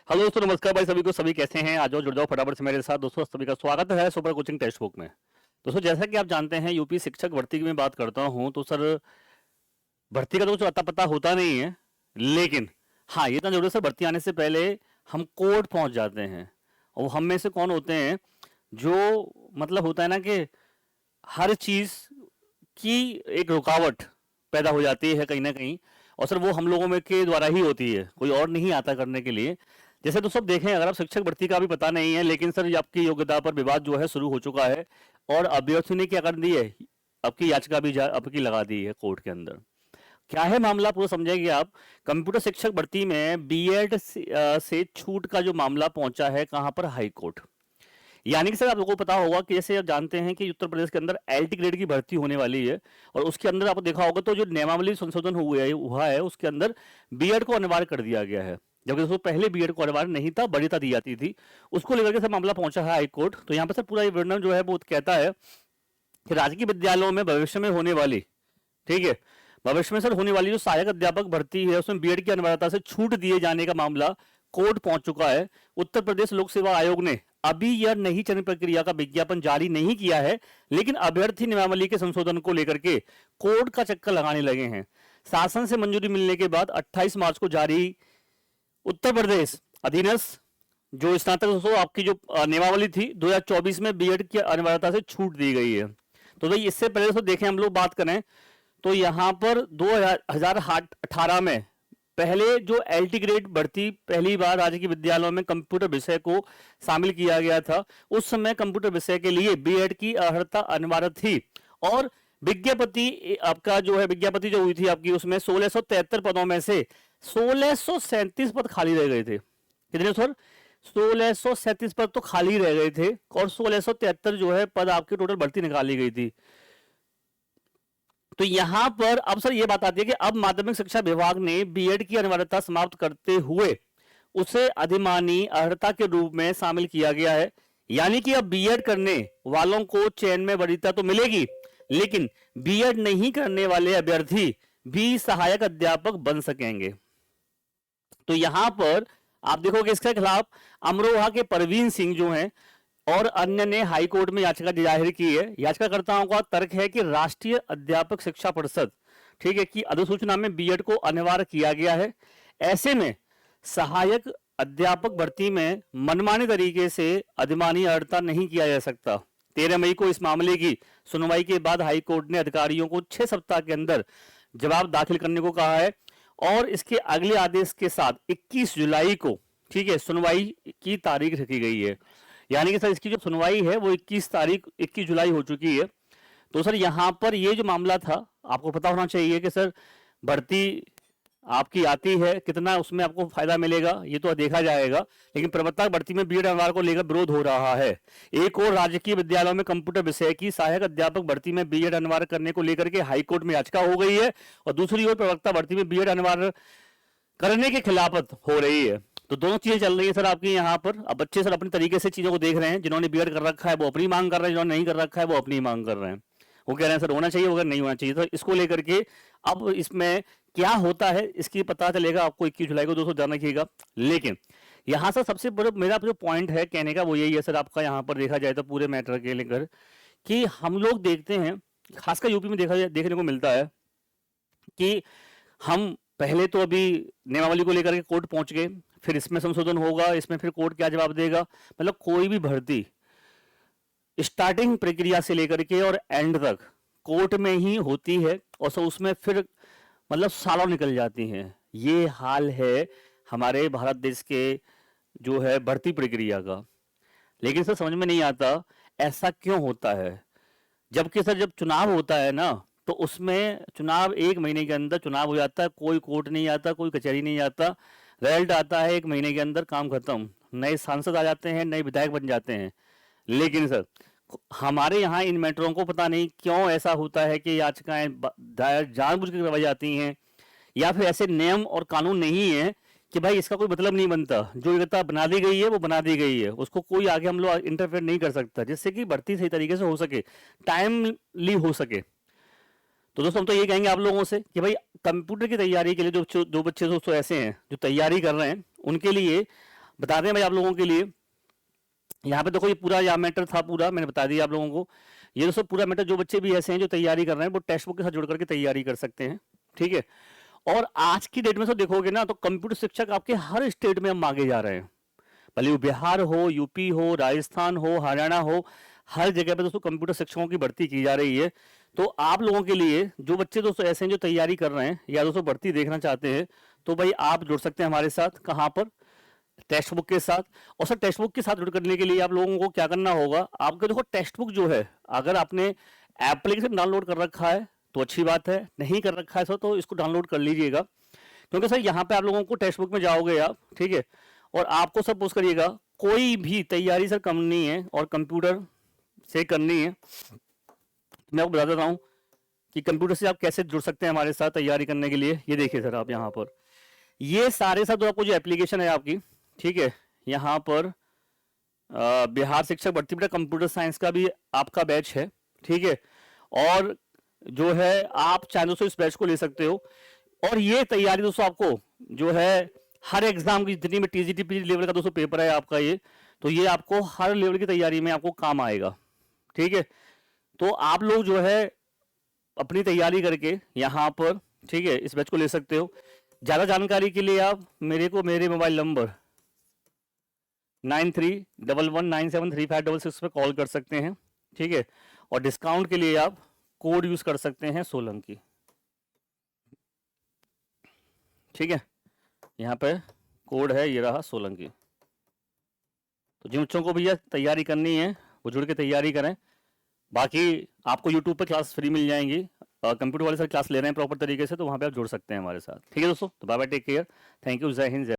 Hello दोस्तों, नमस्कार भाई सभी को। सभी कैसे हैं? आ जाओ, जुड़ जाओ फटाफट से मेरे साथ। दोस्तों सभी का स्वागत है सुपर कोचिंग टेक्स्ट बुक में। दोस्तों जैसा कि आप जानते हैं, यूपी शिक्षक भर्ती की मैं बात करता हूं तो सर भर्ती का तो कुछ अता पता होता नहीं है, लेकिन हाँ ये इतना जरूर है सर, भर्ती आने से पहले हम कोर्ट पहुंच जाते हैं। और हम में से कौन होते हैं जो मतलब होता है ना कि हर चीज की एक रुकावट पैदा हो जाती है कहीं ना कहीं, और सर वो हम लोगों में के द्वारा ही होती है, कोई और नहीं आता करने के लिए। जैसे तो सब देखें, अगर आप शिक्षक भर्ती का भी पता नहीं है, लेकिन सर ये आपकी योग्यता पर विवाद जो है शुरू हो चुका है, और अभ्यर्थी ने क्या कर दी है, आपकी याचिका भी आपकी लगा दी है कोर्ट के अंदर। क्या है मामला, पूरा समझेंगे आप। कंप्यूटर शिक्षक भर्ती में बीएड से छूट का जो मामला पहुंचा है कहां पर, हाई कोर्ट। यानी कि सर आप लोगों को पता होगा कि जैसे आप जानते हैं कि उत्तर प्रदेश के अंदर एलटी ग्रेड की भर्ती होने वाली है, और उसके अंदर आपको देखा होगा तो जो नियमावली संशोधन हुआ है उसके अंदर बीएड को अनिवार्य कर दिया गया है। जबकि दोस्तों पहले बीएड को अनिवार्य नहीं था, वरीयता दी जाती थी। उसको लेकर के सर मामला पहुंचा है हाई कोर्ट। तो यहाँ पर सर पूरा ये वर्णन जो है वो कहता है कि राजकीय विद्यालयों में भविष्य में होने वाली, ठीक है, भविष्य में सर होने वाली जो सहायक अध्यापक भर्ती है उसमें बीएड की अनिवार्यता से छूट दिए जाने का मामला कोर्ट पहुंच चुका है। उत्तर प्रदेश लोक सेवा आयोग ने अभी यह नई चयन प्रक्रिया का विज्ञापन जारी नहीं किया है, लेकिन अभ्यर्थी नियमावली के संशोधन को लेकर के कोर्ट का चक्कर लगाने लगे हैं। शासन से मंजूरी मिलने के बाद 28 मार्च को जारी उत्तर प्रदेश अधीनस्थ जो स्नातक आपकी जो नियमावली थी 2024 में बीएड की अनिवार्यता से छूट दी गई है। तो भाई इससे पहले तो देखें हम लोग बात करें तो यहां पर 2018 में पहले जो एलटी ग्रेड भर्ती पहली बार राज्य के विद्यालयों में कंप्यूटर विषय को शामिल किया गया था। उस समय कंप्यूटर विषय के लिए बीएड की अर्हता अनिवार्य थी, और विज्ञापति आपका जो है विज्ञापति जो हुई थी आपकी, उसमें 1673 पदों में से 1637 पद खाली रह गए थे। कितने सर? 1637 पद तो खाली रह गए थे, और 1673 जो है पद आपकी टोटल भर्ती निकाली गई थी। तो यहां पर अब सर ये बात आती है कि अब माध्यमिक शिक्षा विभाग ने बीएड की अनिवार्यता समाप्त करते हुए उसे अधिमानी अर्हता के रूप में शामिल किया गया है। यानी कि अब बीएड करने वालों को चयन में वरीयता तो मिलेगी, लेकिन बीएड नहीं करने वाले अभ्यर्थी भी सहायक अध्यापक बन सकेंगे। तो यहां पर आप देखोगे इसके खिलाफ अमरोहा के परवीन सिंह जो हैं और अन्य ने हाई कोर्ट में याचिका दायर की है। याचिकाकर्ताओं का तर्क है कि राष्ट्रीय अध्यापक शिक्षा परिषद, ठीक है, की अधिसूचना में बीएड को अनिवार्य किया गया है। ऐसे में सहायक अध्यापक भर्ती में मनमानी तरीके से अधिमानी अर्हता नहीं किया जा सकता। 13 मई को इस मामले की सुनवाई के बाद हाई कोर्ट ने अधिकारियों को 6 सप्ताह के अंदर जवाब दाखिल करने को कहा है, और इसके अगले आदेश के साथ 21 जुलाई को, ठीक है, सुनवाई की तारीख रखी गई है। यानी कि सर इसकी जो सुनवाई है वो 21 जुलाई हो चुकी है। तो सर यहाँ पर ये जो मामला था, आपको पता होना चाहिए कि सर भर्ती आपकी आती है, कितना उसमें आपको फायदा मिलेगा ये तो देखा जाएगा, लेकिन प्रवक्ता भर्ती में बीएड अनिवार्य को लेकर विरोध हो रहा है। एक और राजकीय विद्यालयों में कंप्यूटर विषय की सहायक अध्यापक भर्ती में बीएड अनिवार्य करने को लेकर के हाईकोर्ट में याचिका हो गई है, और दूसरी ओर प्रवक्ता भर्ती में बीएड अनिवार्य करने के खिलाफ हो रही है। तो दोनों चीजें चल रही है सर आपकी यहाँ पर। अब बच्चे सर अपनी तरीके से चीजों को देख रहे हैं। जिन्होंने बीएड कर रखा है वो अपनी मांग कर रहे हैं, जिन्होंने नहीं कर रखा है वो अपनी मांग कर रहे हैं। वो कह रहे हैं सर होना चाहिए, अगर नहीं होना चाहिए। तो इसको लेकर के अब इसमें क्या होता है इसकी पता चलेगा आपको 21 जुलाई को, दोस्तों ध्यान रखिएगा। लेकिन यहाँ से सबसे बड़ा मेरा जो पॉइंट है कहने का वो यही है सर आपका, यहाँ पर देखा जाए तो पूरे मैटर के लेकर कि हम लोग देखते हैं, खासकर यूपी में देखने को मिलता है कि हम पहले तो अभी नियमावली को लेकर के कोर्ट पहुंच गए, फिर इसमें संशोधन होगा, इसमें फिर कोर्ट क्या जवाब देगा। मतलब कोई भी भर्ती स्टार्टिंग प्रक्रिया से लेकर के और एंड तक कोर्ट में ही होती है, और सो उसमें फिर मतलब सालों निकल जाती हैं। ये हाल है हमारे भारत देश के जो है भर्ती प्रक्रिया का। लेकिन सर समझ में नहीं आता ऐसा क्यों होता है, जबकि सर जब चुनाव होता है ना तो उसमें चुनाव 1 महीने के अंदर चुनाव हो जाता है, कोई कोर्ट नहीं आता, कोई कचहरी नहीं आता, रिजल्ट आता है 1 महीने के अंदर, काम खत्म, नए सांसद आ जाते हैं, नए विधायक बन जाते हैं। लेकिन सर हमारे यहाँ इन मैटरों को पता नहीं क्यों ऐसा होता है कि याचिकाएं दायर जानबूझ कर करवाई जाती हैं, या फिर ऐसे नियम और कानून नहीं है कि भाई इसका कोई मतलब नहीं बनता, जो योग्यता बना दी गई है वो बना दी गई है, उसको कोई आगे हम लोग इंटरफेयर नहीं कर सकता, जिससे कि भर्ती सही तरीके से हो सके, टाइमली हो सके। तो दोस्तों हम तो ये कहेंगे आप लोगों से कि भाई कंप्यूटर की तैयारी के लिए जो बच्चे दोस्तों ऐसे हैं जो तैयारी कर रहे हैं, उनके लिए बता दें भाई आप लोगों के लिए, यहाँ पे देखो ये पूरा यहाँ मैटर था, पूरा मैंने बता दिया आप लोगों को। ये दोस्तों पूरा मैटर, जो बच्चे भी ऐसे हैं जो तैयारी कर रहे हैं वो टेक्स्ट बुक के साथ जुड़ करके तैयारी कर सकते हैं, ठीक है। और आज की डेट में तो देखोगे ना तो कंप्यूटर शिक्षक आपके हर स्टेट में हम मांगे जा रहे हैं, भले वो बिहार हो, यूपी हो, राजस्थान हो, हरियाणा हो, हर जगह पे दोस्तों कंप्यूटर शिक्षकों की भर्ती की जा रही है। तो आप लोगों के लिए जो बच्चे दोस्तों ऐसे हैं जो तैयारी कर रहे हैं या दोस्तों भर्ती देखना चाहते हैं, तो भाई आप जुड़ सकते हैं हमारे साथ। कहाँ पर? टेक्स्ट बुक के साथ। और सर टेक्स्ट बुक के साथ जुड़ करने के लिए आप लोगों को क्या करना होगा, आपके देखो टेक्स्ट बुक जो है, अगर आपने एप्लीकेशन डाउनलोड कर रखा है तो अच्छी बात है, नहीं कर रखा है सर तो इसको डाउनलोड कर लीजिएगा। क्योंकि सर यहाँ पे आप लोगों को टेक्स्ट बुक में जाओगे आप, ठीक है, और आपको सपोज करिएगा कोई भी तैयारी सर कम नहीं है और कंप्यूटर से करनी है। मैं आपको बता देता हूँ कि कंप्यूटर से आप कैसे जुड़ सकते हैं हमारे साथ तैयारी करने के लिए। ये देखिए सर आप यहाँ पर ये सारे सब जो आपको जो एप्लीकेशन है आपकी, ठीक है, यहाँ पर बिहार शिक्षक भर्ती बेटा कंप्यूटर साइंस का भी आपका बैच है, ठीक है। और जो है आप चाहे दोस्तों इस बैच को ले सकते हो। और ये तैयारी दोस्तों आपको जो है हर एग्जाम की जितनी में टीजीटी पीजी लेवल का दोस्तों पेपर है आपका ये, तो ये आपको हर लेवल की तैयारी में आपको काम आएगा, ठीक है। तो आप लोग जो है अपनी तैयारी करके यहाँ पर, ठीक है, इस बैच को ले सकते हो। ज़्यादा जानकारी के लिए आप मेरे मोबाइल नंबर 9311973566 पे कॉल कर सकते हैं, ठीक है। और डिस्काउंट के लिए आप कोड यूज़ कर सकते हैं सोलंकी, ठीक है। यहाँ पे कोड है, ये रहा सोलंकी। तो जिन बच्चों को भैया तैयारी करनी है वो जुड़ के तैयारी करें। बाकी आपको यूट्यूब पे क्लास फ्री मिल जाएंगी, कंप्यूटर वाले सर क्लास ले रहे हैं प्रॉपर तरीके से, तो वहाँ पे आप जुड़ सकते हैं हमारे साथ, ठीक है दोस्तों। तो bye bye, take care, thank you, जय हिंद, जय